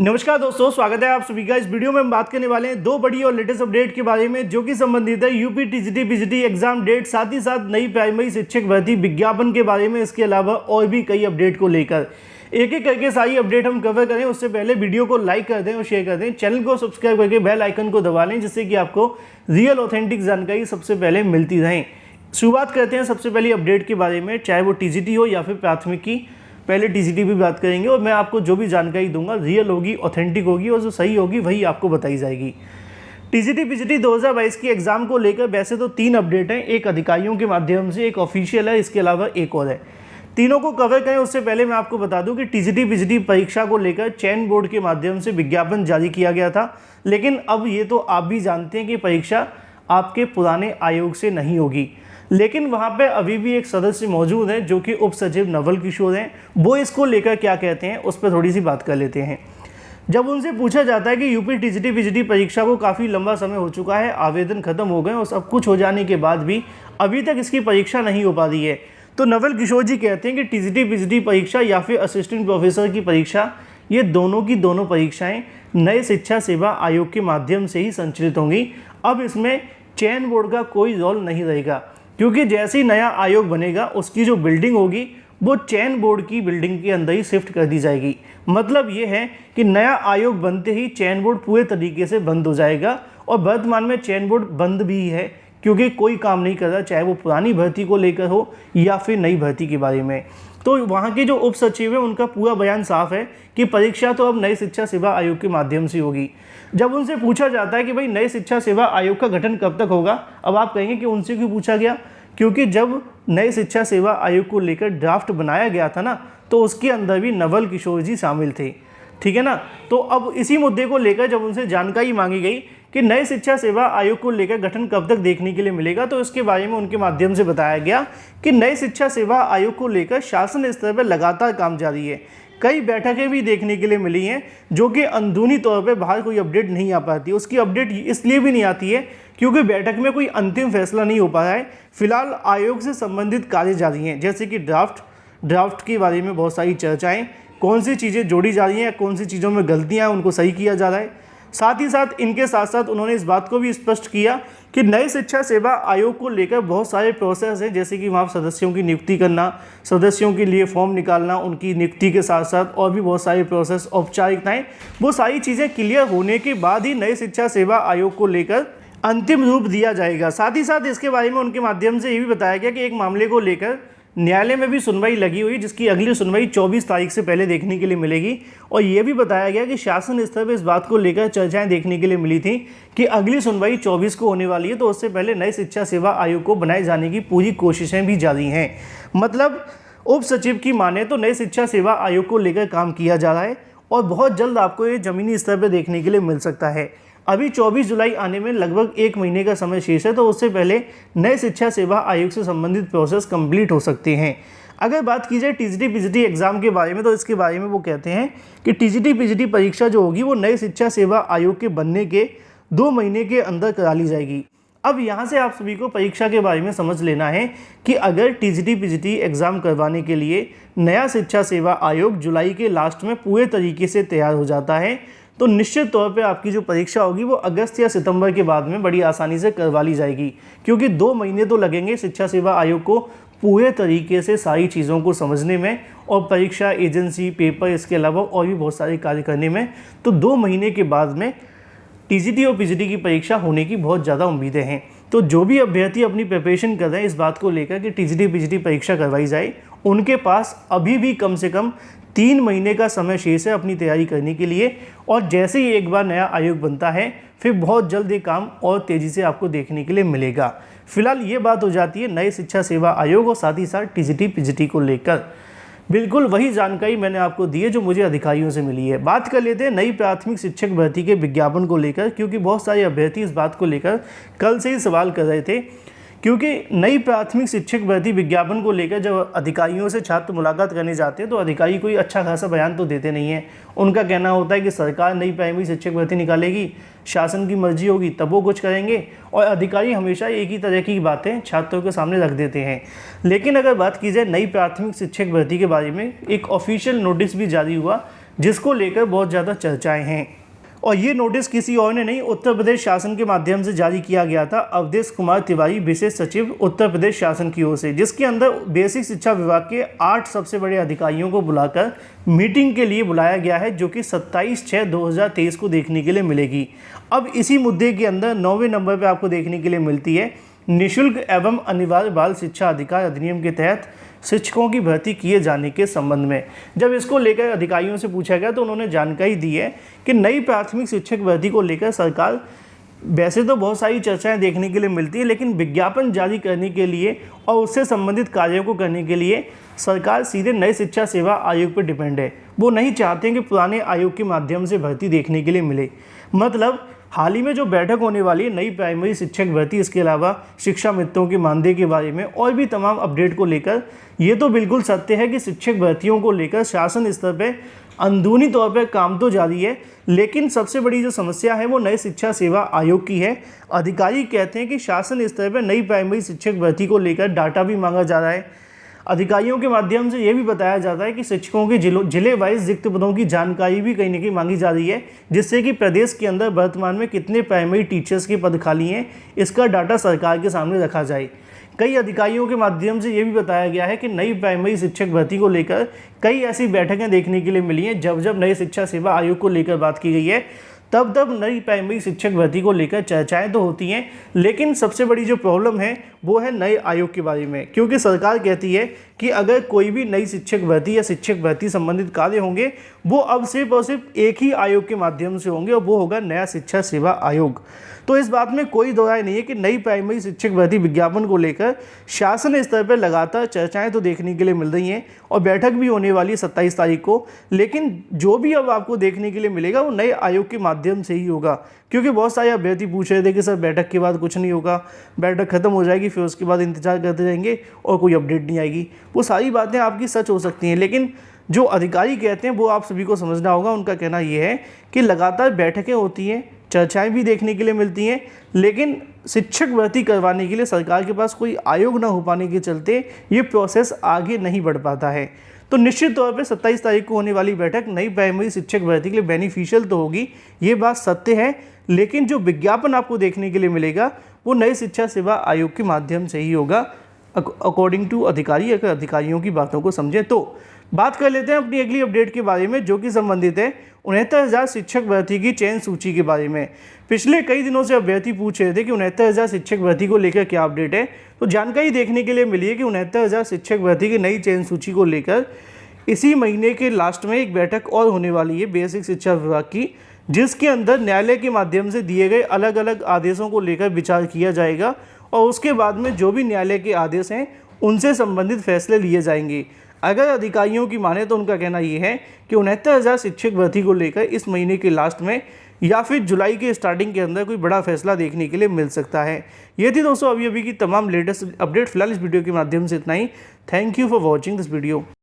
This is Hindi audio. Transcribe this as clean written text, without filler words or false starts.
नमस्कार दोस्तों, स्वागत है आप सभी का। इस वीडियो में हम बात करने वाले हैं दो बड़ी और लेटेस्ट अपडेट के बारे में जो कि संबंधित है UP TGT PGT exam date, साथ ही साथ नई प्राइमरी शिक्षक भर्ती विज्ञापन के बारे में। इसके अलावा और भी कई अपडेट को लेकर एक एक करके सारी अपडेट हम कवर करें। उससे पहले वीडियो को लाइक कर दें और शेयर कर दें, चैनल को सब्सक्राइब करके बेल आइकन को दबा लें जिससे कि आपको रियल ऑथेंटिक जानकारी सबसे पहले मिलती रहे। शुरुआत करते हैं सबसे पहली अपडेट के बारे में, चाहे वो टीजीटी हो या फिर प्राथमिकी। पहले टीजीटी भी बात करेंगे और मैं आपको जो भी जानकारी दूंगा रियल होगी, ऑथेंटिक होगी और जो सही होगी वही आपको बताई जाएगी। टीजीटी पीजीटी 2022 की एग्जाम को लेकर वैसे तो 3 अपडेट हैं, एक अधिकारियों के माध्यम से, एक ऑफिशियल है, इसके अलावा एक और है। तीनों को कवर करें उससे पहले मैं आपको बता दूं कि टीजीटी पीजीटी परीक्षा को लेकर चयन बोर्ड के माध्यम से विज्ञापन जारी किया गया था, लेकिन अब ये तो आप भी जानते हैं कि परीक्षा आपके पुराने आयोग से नहीं होगी। लेकिन वहाँ पे अभी भी एक सदस्य मौजूद हैं जो कि उप सचिव नवल किशोर हैं। वो इसको लेकर क्या कहते हैं उस पर थोड़ी सी बात कर लेते हैं। जब उनसे पूछा जाता है कि यूपी टीजीटी पीजीटी परीक्षा को काफ़ी लंबा समय हो चुका है, आवेदन खत्म हो गए और सब कुछ हो जाने के बाद भी अभी तक इसकी परीक्षा नहीं हो पा रही है, तो नवल किशोर जी कहते हैं कि टीजीटी पीजीटी परीक्षा या फिर असिस्टेंट प्रोफेसर की परीक्षा, ये दोनों की दोनों परीक्षाएँ नए शिक्षा सेवा आयोग के माध्यम से ही संचालित होंगी। अब इसमें चयन बोर्ड का कोई रोल नहीं रहेगा, क्योंकि जैसे ही नया आयोग बनेगा उसकी जो बिल्डिंग होगी वो चयन बोर्ड की बिल्डिंग के अंदर ही शिफ्ट कर दी जाएगी। मतलब ये है कि नया आयोग बनते ही चयन बोर्ड पूरे तरीके से बंद हो जाएगा। और वर्तमान में चयन बोर्ड बंद भी है क्योंकि कोई काम नहीं कर रहा, चाहे वो पुरानी भर्ती को लेकर हो या फिर नई भर्ती के बारे में। तो वहाँ के जो उप सचिव है उनका पूरा बयान साफ है कि परीक्षा तो अब नई शिक्षा सेवा आयोग के माध्यम से होगी। जब उनसे पूछा जाता है कि भाई नई शिक्षा सेवा आयोग का गठन कब तक होगा, अब आप कहेंगे कि उनसे क्यों पूछा गया, क्योंकि जब नई शिक्षा सेवा आयोग को लेकर ड्राफ्ट बनाया गया था ना, तो उसके अंदर भी नवल किशोर जी शामिल थे, ठीक है ना। तो अब इसी मुद्दे को लेकर जब उनसे जानकारी मांगी गई कि नई शिक्षा सेवा आयोग को लेकर गठन कब तक देखने के लिए मिलेगा, तो इसके बारे में उनके माध्यम से बताया गया कि नई शिक्षा सेवा आयोग को लेकर शासन स्तर पर लगातार काम जारी है। कई बैठकें भी देखने के लिए मिली हैं जो कि अंदरूनी तौर पे बाहर कोई अपडेट नहीं आ पाती। उसकी अपडेट इसलिए भी नहीं आती है क्योंकि बैठक में कोई अंतिम फैसला नहीं हो पा रहा है। फिलहाल आयोग से संबंधित कार्य जारी हैं, जैसे कि ड्राफ्ट के बारे में बहुत सारी चर्चाएं, कौन सी चीज़ें जोड़ी जा रही हैं, कौन सी चीज़ों में गलतियाँ हैं उनको सही किया जा रहा है। साथ ही साथ इनके साथ साथ उन्होंने इस बात को भी स्पष्ट किया कि नए शिक्षा सेवा आयोग को लेकर बहुत सारे प्रोसेस हैं, जैसे कि वहाँ सदस्यों की नियुक्ति करना, सदस्यों के लिए फॉर्म निकालना, उनकी नियुक्ति के साथ साथ और भी बहुत सारे प्रोसेस, औपचारिकताएं, वो सारी चीज़ें क्लियर होने के बाद ही नए शिक्षा सेवा आयोग को लेकर अंतिम रूप दिया जाएगा। साथ ही साथ इसके बारे में उनके माध्यम से ये भी बताया गया कि एक मामले को लेकर न्यायालय में भी सुनवाई लगी हुई, जिसकी अगली सुनवाई 24 तारीख से पहले देखने के लिए मिलेगी। और ये भी बताया गया कि शासन स्तर पर इस बात को लेकर चर्चाएं देखने के लिए मिली थी कि अगली सुनवाई 24 को होने वाली है, तो उससे पहले नए शिक्षा सेवा आयोग को बनाए जाने की पूरी कोशिशें भी जारी हैं। मतलब उप सचिव की माने तो नए शिक्षा सेवा आयोग को लेकर काम किया जा रहा है और बहुत जल्द आपको ये ज़मीनी स्तर पर देखने के लिए मिल सकता है। अभी 24 जुलाई आने में लगभग 1 महीने का समय शेष है, तो उससे पहले नए शिक्षा सेवा आयोग से संबंधित प्रोसेस कंप्लीट हो सकते हैं। अगर बात की जाए टीजीटी पीजीटी एग्जाम के बारे में, तो इसके बारे में वो कहते हैं कि टीजीटी पीजीटी परीक्षा जो होगी वो नए शिक्षा सेवा आयोग के बनने के 2 महीने के अंदर करा ली जाएगी। अब यहाँ से आप सभी को परीक्षा के बारे में समझ लेना है कि अगर टीजीटी पीजीटी एग्ज़ाम करवाने के लिए नया शिक्षा सेवा आयोग जुलाई के लास्ट में पूरे तरीके से तैयार हो जाता है, तो निश्चित तौर पे आपकी जो परीक्षा होगी वो अगस्त या सितंबर के बाद में बड़ी आसानी से करवा ली जाएगी, क्योंकि 2 महीने तो लगेंगे शिक्षा सेवा आयोग को पूरे तरीके से सारी चीज़ों को समझने में और परीक्षा एजेंसी, पेपर, इसके अलावा और भी बहुत सारे कार्य करने में। तो 2 महीने के बाद में टीजीटी और पीजीटी की परीक्षा होने की बहुत ज़्यादा उम्मीदें हैं। तो जो भी अभ्यर्थी अपनी प्रिपरेशन कर रहे हैं इस बात को लेकर कि टीजीटी पीजीटी परीक्षा करवाई जाए, उनके पास अभी भी कम से कम 3 महीने का समय शेष है अपनी तैयारी करने के लिए। और जैसे ही एक बार नया आयोग बनता है फिर बहुत जल्द ये काम और तेज़ी से आपको देखने के लिए मिलेगा। फिलहाल ये बात हो जाती है नए शिक्षा सेवा आयोग और साथ ही साथ टीजीटी पीजीटी को लेकर। बिल्कुल वही जानकारी मैंने आपको दी है जो मुझे अधिकारियों से मिली है। बात कर लेते हैं नई प्राथमिक शिक्षक भर्ती के विज्ञापन को लेकर, क्योंकि बहुत सारे अभ्यर्थी इस बात को लेकर कल से ही सवाल कर रहे थे। क्योंकि नई प्राथमिक शिक्षक भर्ती विज्ञापन को लेकर जब अधिकारियों से छात्र मुलाकात करने जाते हैं तो अधिकारी कोई अच्छा खासा बयान तो देते नहीं है। उनका कहना होता है कि सरकार नई प्राइमरी शिक्षक भर्ती निकालेगी, शासन की मर्जी होगी तब वो कुछ करेंगे, और अधिकारी हमेशा एक ही तरह की बातें छात्रों के सामने रख देते हैं। लेकिन अगर बात की जाए नई प्राथमिक शिक्षक भर्ती के बारे में, एक ऑफिशियल नोटिस भी जारी हुआ जिसको लेकर बहुत ज़्यादा चर्चाएं हैं। और ये नोटिस किसी और ने नहीं, उत्तर प्रदेश शासन के माध्यम से जारी किया गया था अवधेश कुमार तिवारी, विशेष सचिव उत्तर प्रदेश शासन की ओर से, जिसके अंदर बेसिक शिक्षा विभाग के 8 सबसे बड़े अधिकारियों को बुलाकर मीटिंग के लिए बुलाया गया है, जो कि 27/6/2023 को देखने के लिए मिलेगी। अब इसी मुद्दे के अंदर 9वें नंबर पर आपको देखने के लिए मिलती है निःशुल्क एवं अनिवार्य बाल शिक्षा अधिकार अधिनियम के तहत शिक्षकों की भर्ती किए जाने के संबंध में। जब इसको लेकर अधिकारियों से पूछा गया तो उन्होंने जानकारी दी है कि नई प्राथमिक शिक्षक भर्ती को लेकर सरकार, वैसे तो बहुत सारी चर्चाएं देखने के लिए मिलती है, लेकिन विज्ञापन जारी करने के लिए और उससे संबंधित कार्यों को करने के लिए सरकार सीधे नए शिक्षा सेवा आयोग पर डिपेंड है। वो नहीं चाहते हैं कि पुराने आयोग के माध्यम से भर्ती देखने के लिए मिले। मतलब हाल ही में जो बैठक होने वाली है नई प्राइमरी शिक्षक भर्ती, इसके अलावा शिक्षा मित्रों के मानदेय के बारे में और भी तमाम अपडेट को लेकर, ये तो बिल्कुल सत्य है कि शिक्षक भर्तियों को लेकर शासन स्तर पर अंदरूनी तौर पर काम तो जारी है, लेकिन सबसे बड़ी जो समस्या है वो नए शिक्षा सेवा आयोग की है। अधिकारी कहते हैं कि शासन स्तर पर नई प्राइमरी शिक्षक भर्ती को लेकर डाटा भी मांगा जा रहा है। अधिकारियों के माध्यम से ये भी बताया जाता है कि शिक्षकों के जिले वाइज रिक्त पदों की जानकारी भी कहीं न कहीं मांगी जा रही है, जिससे कि प्रदेश के अंदर वर्तमान में कितने प्राइमरी टीचर्स के पद खाली हैं, इसका डाटा सरकार के सामने रखा जाए। कई अधिकारियों के माध्यम से ये भी बताया गया है कि नई प्राइमरी शिक्षक भर्ती को लेकर कई ऐसी बैठकें देखने के लिए मिली हैं, जब नई शिक्षा सेवा आयोग को लेकर बात की गई है, तब नई प्राइमरी शिक्षक भर्ती को लेकर चर्चाएं तो होती हैं, लेकिन सबसे बड़ी जो प्रॉब्लम है वो है नए आयोग के बारे में। क्योंकि सरकार कहती है कि अगर कोई भी नई शिक्षक भर्ती या शिक्षक भर्ती संबंधित कार्य होंगे वो अब सिर्फ और सिर्फ एक ही आयोग के माध्यम से होंगे, और वो होगा नया शिक्षा सेवा आयोग। तो इस बात में कोई दो राय नहीं है कि नई प्राइमरी शिक्षक भर्ती विज्ञापन को लेकर शासन स्तर पर लगातार चर्चाएं तो देखने के लिए मिल रही हैं, और बैठक भी होने वाली है 27 तारीख को। लेकिन जो भी अब आपको देखने के लिए मिलेगा वो नए आयोग के माध्यम से ही होगा, क्योंकि बहुत सारे अभ्यर्थी पूछ रहे थे कि सर बैठक के बाद कुछ नहीं होगा, बैठक खत्म हो जाएगी फिर उसके बाद इंतजार करते रहेंगे और कोई अपडेट नहीं आएगी। वो सारी बातें आपकी सच हो सकती हैं, लेकिन जो अधिकारी कहते हैं वो आप सभी को समझना होगा। उनका कहना ये है कि लगातार बैठकें होती हैं, चर्चाएं भी देखने के लिए मिलती हैं, लेकिन शिक्षक भर्ती करवाने के लिए सरकार के पास कोई आयोग न हो पाने के चलते ये प्रोसेस आगे नहीं बढ़ पाता है। तो निश्चित तौर पे 27 तारीख को होने वाली बैठक नई प्राइमरी शिक्षक भर्ती के लिए बेनिफिशियल तो होगी, ये बात सत्य है, लेकिन जो विज्ञापन आपको देखने के लिए मिलेगा वो नई शिक्षा सेवा आयोग के माध्यम से ही होगा, अकॉर्डिंग टू अधिकारी। अगर अधिकारियों की बातों को समझें तो बात कर लेते हैं अपनी अगली अपडेट के बारे में, जो कि संबंधित है 69,000 शिक्षक भर्ती की चयन सूची के बारे में। पिछले कई दिनों से अभ्यर्थी पूछ रहे थे कि 69,000 शिक्षक भर्ती को लेकर क्या अपडेट है, तो जानकारी देखने के लिए मिली है कि 69,000 शिक्षक भर्ती की नई चयन सूची को लेकर इसी महीने के लास्ट में एक बैठक और होने वाली है बेसिक शिक्षा विभाग की, जिसके अंदर न्यायालय के माध्यम से दिए गए अलग अलग आदेशों को लेकर विचार किया जाएगा, और उसके बाद में जो भी न्यायालय के आदेश हैं उनसे संबंधित फैसले लिए जाएंगे। अगर अधिकारियों की माने तो उनका कहना ये है कि 69,000 शिक्षक भर्ती को लेकर इस महीने के लास्ट में या फिर जुलाई के स्टार्टिंग के अंदर कोई बड़ा फैसला देखने के लिए मिल सकता है। ये थी दोस्तों अभी की तमाम लेटेस्ट अपडेट। फिलहाल इस वीडियो के माध्यम से इतना ही। Thank you for watching this video.